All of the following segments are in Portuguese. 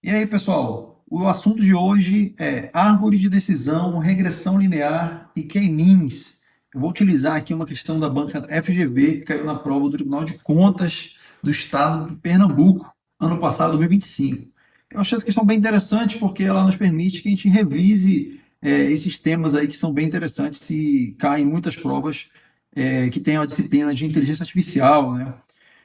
E aí, pessoal, o assunto de hoje é árvore de decisão, regressão linear e K-means. Eu vou utilizar aqui uma questão da banca FGV que caiu na prova do Tribunal de Contas do Estado de Pernambuco, ano passado, 2025. Eu achei essa questão bem interessante porque ela nos permite que a gente revise esses temas aí que são bem interessantes e caem em muitas provas que tem a disciplina de inteligência artificial, né?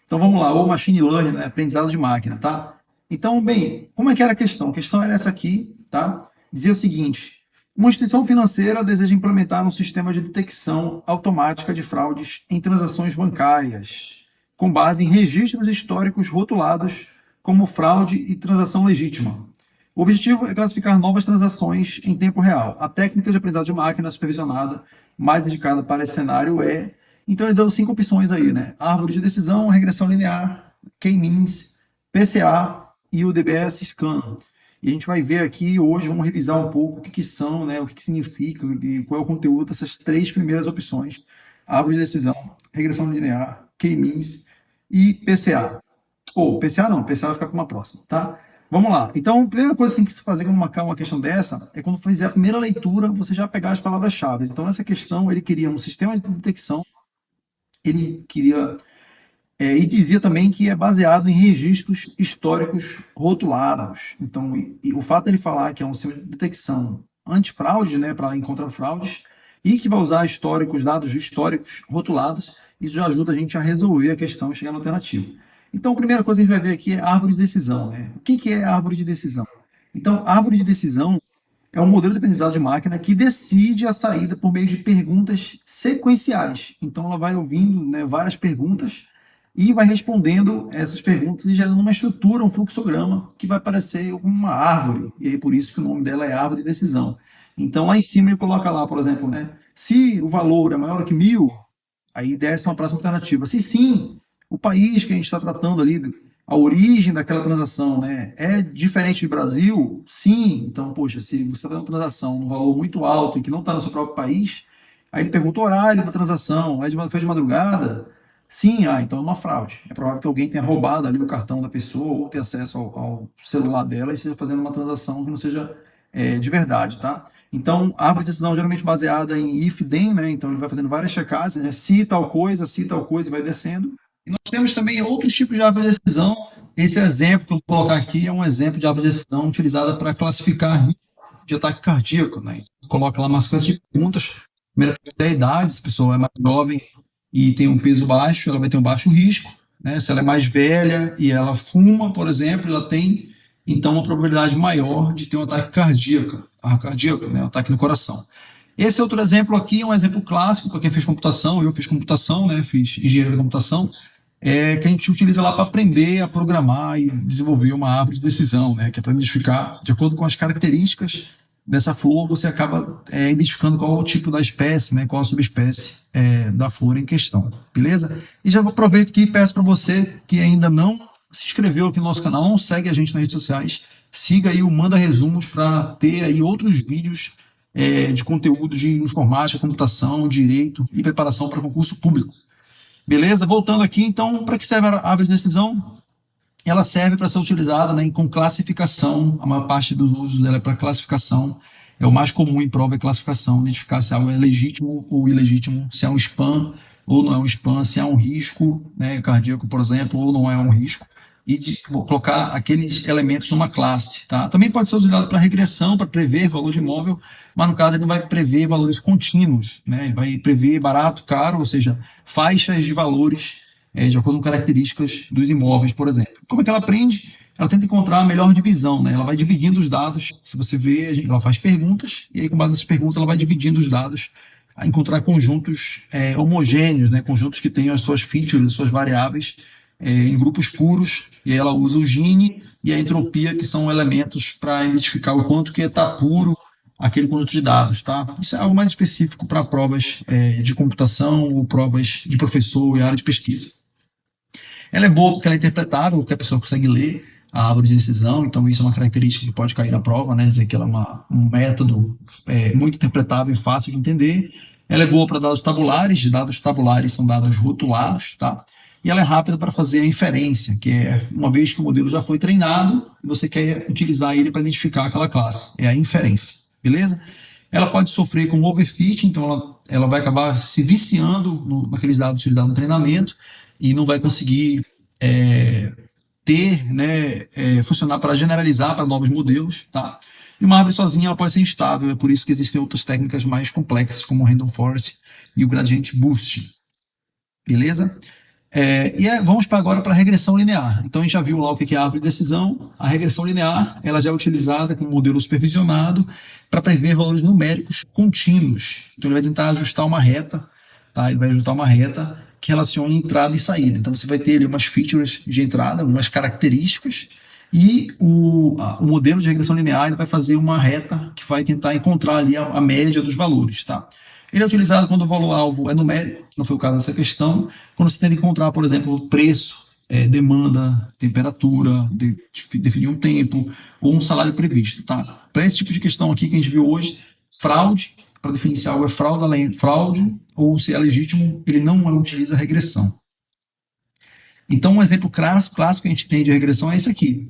Então vamos lá, ou machine learning, né? Aprendizado de máquina, tá? Então, bem, como é que era a questão? A questão era essa aqui, tá? Dizia o seguinte: uma instituição financeira deseja implementar um sistema de detecção automática de fraudes em transações bancárias, com base em registros históricos rotulados como fraude e transação legítima. O objetivo é classificar novas transações em tempo real. A técnica de aprendizado de máquina supervisionada mais indicada para esse cenário é. Então, ele deu 5 opções aí, né? Árvore de decisão, regressão linear, K-means, PCA e o DBS Scan. E a gente vai ver aqui hoje, vamos revisar um pouco o que são, né? O que significa e qual é o conteúdo dessas 3 primeiras opções: árvore de decisão, regressão linear, K-means e PCA. Ou PCA não, PCA vai ficar para uma próxima, tá? Vamos lá. Então, a primeira coisa que tem que se fazer quando marcar uma questão dessa é quando fizer a primeira leitura, você já pegar as palavras-chave. Então, nessa questão, ele queria um sistema de detecção, ele queria. E dizia também que é baseado em registros históricos rotulados. Então, o fato de ele falar que é um sistema de detecção antifraude, né, para encontrar fraudes, e que vai usar históricos, dados históricos rotulados, isso já ajuda a gente a resolver a questão e chegar na alternativa. Então, a primeira coisa que a gente vai ver aqui é a árvore de decisão. Né? O que é a árvore de decisão? Então, a árvore de decisão é um modelo de aprendizado de máquina que decide a saída por meio de perguntas sequenciais. Então, ela vai ouvindo, né, várias perguntas e vai respondendo essas perguntas e gerando uma estrutura, um fluxograma que vai parecer uma árvore. E aí, por isso que o nome dela é árvore de decisão. Então, lá em cima ele coloca lá, por exemplo, né, se o valor é maior que 1.000, aí desce uma próxima alternativa. Se sim, o país que a gente está tratando ali, a origem daquela transação, né, é diferente do Brasil? Sim. Então, poxa, se você está fazendo uma transação num valor muito alto e que não está no seu próprio país, aí ele pergunta o horário da transação, foi de madrugada? Sim, então é uma fraude. É provável que alguém tenha roubado ali o cartão da pessoa ou tenha acesso ao celular dela e esteja fazendo uma transação que não seja de verdade, tá? Então, a árvore de decisão é geralmente baseada em if-then, né? Então, ele vai fazendo várias checagens, né? Se tal coisa, e vai descendo. E nós temos também outros tipos de árvore de decisão. Esse exemplo que eu vou colocar aqui é um exemplo de árvore de decisão utilizada para classificar risco de ataque cardíaco, né? Coloca lá uma sequência de perguntas. Primeira pergunta é a idade, se a pessoa é mais jovem e tem um peso baixo, ela vai ter um baixo risco. Né? Se ela é mais velha e ela fuma, por exemplo, ela tem então uma probabilidade maior de ter um ataque cardíaco, né? Um ataque no coração. Esse outro exemplo aqui é um exemplo clássico para quem fez computação. Eu fiz computação, né? Fiz engenharia da computação, que a gente utiliza lá para aprender a programar e desenvolver uma árvore de decisão, né? Que é para identificar, de acordo com as características dessa flor, você acaba identificando qual é o tipo da espécie, né? Qual a subespécie da flor em questão, beleza? E já aproveito aqui e peço para você que ainda não se inscreveu aqui no nosso canal, não segue a gente nas redes sociais, siga aí o Manda Resumos para ter aí outros vídeos de conteúdo de informática, computação, direito e preparação para concurso público. Beleza? Voltando aqui, então, para que serve a árvore de decisão? Ela serve para ser utilizada, né, com classificação. A maior parte dos usos dela é para classificação. É o mais comum em prova é classificação, identificar se algo é legítimo ou ilegítimo, se é um spam ou não é um spam, se é um risco, né, cardíaco, por exemplo, ou não é um risco, e de colocar aqueles elementos numa classe. Tá? Também pode ser utilizado para regressão, para prever valor de imóvel, mas no caso ele vai prever valores contínuos, né? Ele vai prever barato, caro, ou seja, faixas de valores de acordo com características dos imóveis, por exemplo. Como é que ela aprende? Ela tenta encontrar a melhor divisão, né? Ela vai dividindo os dados. Se você vê, ela faz perguntas, e aí, com base nessas perguntas, ela vai dividindo os dados a encontrar conjuntos homogêneos, né? Conjuntos que tenham as suas features, as suas variáveis em grupos puros, e aí ela usa o Gini e a entropia, que são elementos para identificar o quanto que está puro aquele conjunto de dados, tá? Isso é algo mais específico para provas de computação ou provas de professor e área de pesquisa. Ela é boa porque ela é interpretável, porque a pessoa consegue ler a árvore de decisão, então isso é uma característica que pode cair na prova, né? Dizer que ela é um método muito interpretável e fácil de entender. Ela é boa para dados tabulares são dados rotulados, tá? e ela é rápida para fazer a inferência, que é uma vez que o modelo já foi treinado, você quer utilizar ele para identificar aquela classe, é a inferência, beleza? Ela pode sofrer com overfit, então ela vai acabar se viciando naqueles dados utilizados no treinamento e não vai conseguir funcionar para generalizar para novos modelos, tá? E uma árvore sozinha ela pode ser instável, é por isso que existem outras técnicas mais complexas, como o Random Forest e o Gradient Boosting, beleza? Vamos agora para a regressão linear. Então a gente já viu lá o que é a árvore de decisão. A regressão linear ela já é utilizada com um modelo supervisionado para prever valores numéricos contínuos. Então ele vai tentar ajustar uma reta, tá? Ele vai ajustar uma reta que relacione entrada e saída. Então você vai ter ali umas features de entrada, umas características, e o modelo de regressão linear ele vai fazer uma reta que vai tentar encontrar ali a média dos valores, tá? Ele é utilizado quando o valor-alvo é numérico, não foi o caso dessa questão, quando você tenta encontrar, por exemplo, o preço, demanda, temperatura, definir um tempo, ou um salário previsto. Tá? Para esse tipo de questão aqui que a gente viu hoje, fraude, para definir se algo é fraude ou se é legítimo, ele não utiliza regressão. Então, um exemplo clássico que a gente tem de regressão é esse aqui,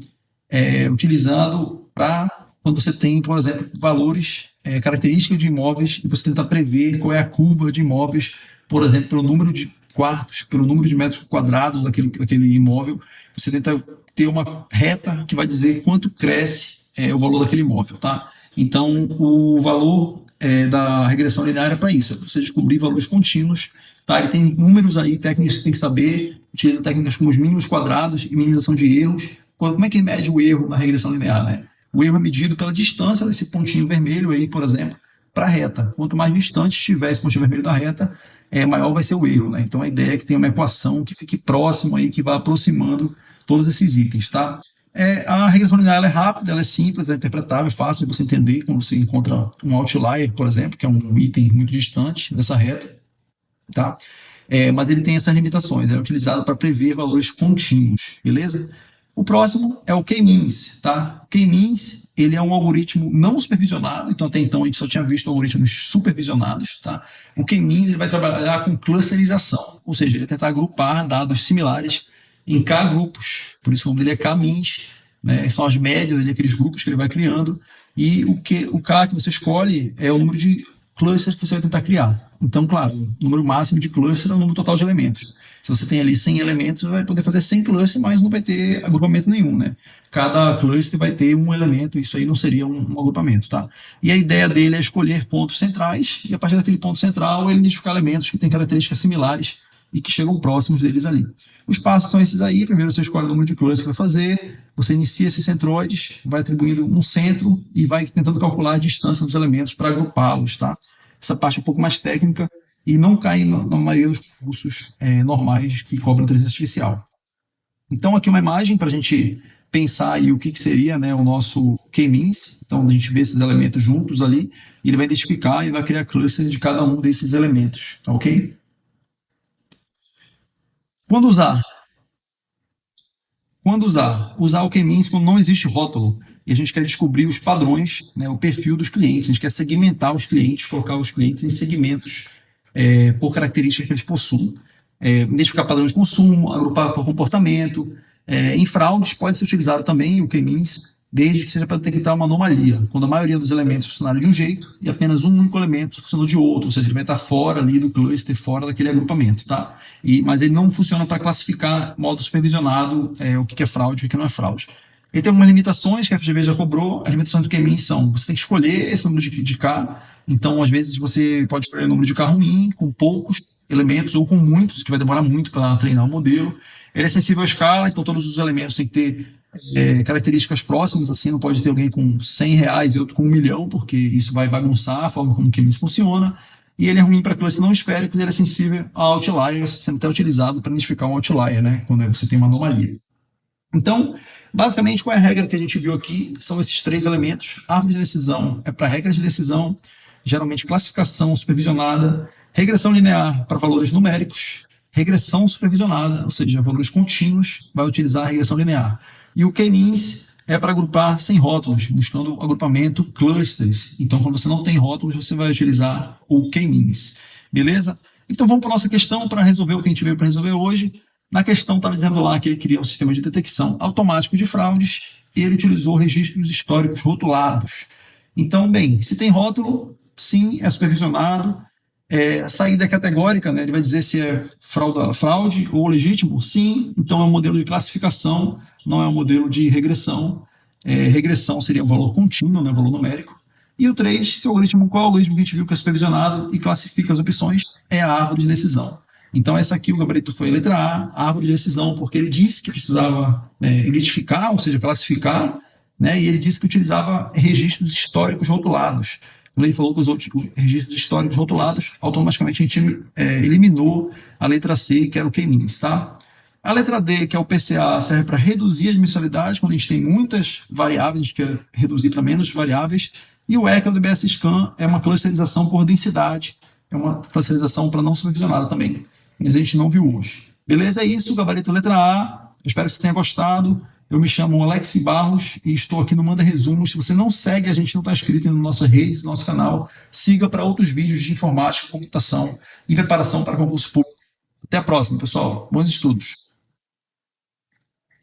utilizado para quando você tem, por exemplo, valores, características de imóveis, e você tenta prever qual é a curva de imóveis, por exemplo, pelo número de quartos, pelo número de metros quadrados daquele imóvel, você tenta ter uma reta que vai dizer quanto cresce o valor daquele imóvel, tá? Então, o valor da regressão linear é para isso, é você descobrir valores contínuos, tá? Ele tem números aí, técnicas que você tem que saber, utiliza técnicas como os mínimos quadrados e minimização de erros. Como é que mede o erro na regressão linear, né? O erro é medido pela distância desse pontinho vermelho aí, por exemplo, para a reta. Quanto mais distante estiver esse pontinho vermelho da reta, maior vai ser o erro, né? Então a ideia é que tenha uma equação que fique próximo aí, que vá aproximando todos esses itens, tá? A regressão linear ela é rápida, ela é simples, é interpretável, é fácil de você entender quando você encontra um outlier, por exemplo, que é um item muito distante dessa reta, tá? Mas ele tem essas limitações, é utilizado para prever valores contínuos, beleza? O próximo é o K-means, tá? O K-means, ele é um algoritmo não supervisionado, então até então a gente só tinha visto algoritmos supervisionados, tá? O K-means ele vai trabalhar com clusterização, ou seja, ele vai tentar agrupar dados similares em K-grupos, por isso o nome dele é K-means, né? São as médias aqueles grupos que ele vai criando, e o K que você escolhe é o número de clusters que você vai tentar criar. Então, claro, o número máximo de clusters é o número total de elementos. Se você tem ali 100 elementos, você vai poder fazer 100 clusters, mas não vai ter agrupamento nenhum, né? Cada cluster vai ter um elemento, isso aí não seria um agrupamento, tá? E a ideia dele é escolher pontos centrais, e a partir daquele ponto central, ele identificar elementos que têm características similares e que chegam próximos deles ali. Os passos são esses aí, primeiro você escolhe o número de clusters que vai fazer, você inicia esses centroides, vai atribuindo um centro e vai tentando calcular a distância dos elementos para agrupá-los, tá? Essa parte é um pouco mais técnica, e não cai na maioria dos cursos normais que cobram inteligência artificial. Então, aqui uma imagem para a gente pensar aí o que seria, né, o nosso K-means. Então, a gente vê esses elementos juntos ali, e ele vai identificar e vai criar clusters de cada um desses elementos, tá ok? Quando usar? Usar o K-means quando não existe rótulo e a gente quer descobrir os padrões, né, o perfil dos clientes, a gente quer segmentar os clientes, colocar os clientes em segmentos por características que eles possuem. Identificar padrões de consumo, agrupar por comportamento. Em fraudes pode ser utilizado também o K-means, desde que seja para detectar uma anomalia, quando a maioria dos elementos funcionaram de um jeito e apenas um único elemento funcionou de outro, ou seja, ele vai estar fora ali do cluster, fora daquele agrupamento, tá? Mas ele não funciona para classificar modo supervisionado o que é fraude e o que não é fraude. Ele tem algumas limitações que a FGV já cobrou. As limitações do K-means são: você tem que escolher esse número de K, então às vezes você pode escolher um número de K ruim, com poucos elementos ou com muitos, que vai demorar muito para treinar o modelo. Ele é sensível à escala, então todos os elementos têm que ter características próximas, assim, não pode ter alguém com 100 reais e outro com 1 milhão, porque isso vai bagunçar a forma como o K-means funciona. E ele é ruim para clusters não esféricos, ele é sensível a outliers, sendo até utilizado para identificar um outlier, né, quando você tem uma anomalia. Então, basicamente, qual é a regra que a gente viu aqui? São esses 3 elementos. Árvore de decisão é para regras de decisão, geralmente classificação supervisionada, regressão linear para valores numéricos, regressão supervisionada, ou seja, valores contínuos, vai utilizar a regressão linear. E o K-means é para agrupar sem rótulos, buscando agrupamento clusters. Então, quando você não tem rótulos, você vai utilizar o K-means. Beleza? Então, vamos para a nossa questão para resolver o que a gente veio para resolver hoje. Na questão estava dizendo lá que ele queria um sistema de detecção automático de fraudes e ele utilizou registros históricos rotulados. Então, bem, se tem rótulo, sim, é supervisionado. A saída é categórica, né? Ele vai dizer se é fraude ou legítimo, sim. Então é um modelo de classificação, não é um modelo de regressão. Regressão seria um valor contínuo, né? Valor numérico. E o 3, se o algoritmo, qual é o algoritmo que a gente viu que é supervisionado e classifica as opções, é a árvore de decisão. Então, essa aqui, o gabarito foi a letra A, árvore de decisão, porque ele disse que precisava identificar, ou seja, classificar, né, e ele disse que utilizava registros históricos rotulados. Quando ele falou que usou registros históricos rotulados, automaticamente a gente eliminou a letra C, que era o K-means, tá? A letra D, que é o PCA, serve para reduzir a admissibilidade, quando a gente tem muitas variáveis, a gente quer reduzir para menos variáveis. E o E, que é o DBS-Scan, é uma clusterização por densidade, é uma clusterização para não supervisionada também. Mas a gente não viu hoje. Beleza? É isso, gabarito letra A. Eu espero que você tenha gostado. Eu me chamo Alex Barros e estou aqui no Manda Resumos. Se você não segue, a gente não está inscrito na nossa rede, no nosso canal, siga para outros vídeos de informática, computação e preparação para concurso público. Até a próxima, pessoal. Bons estudos.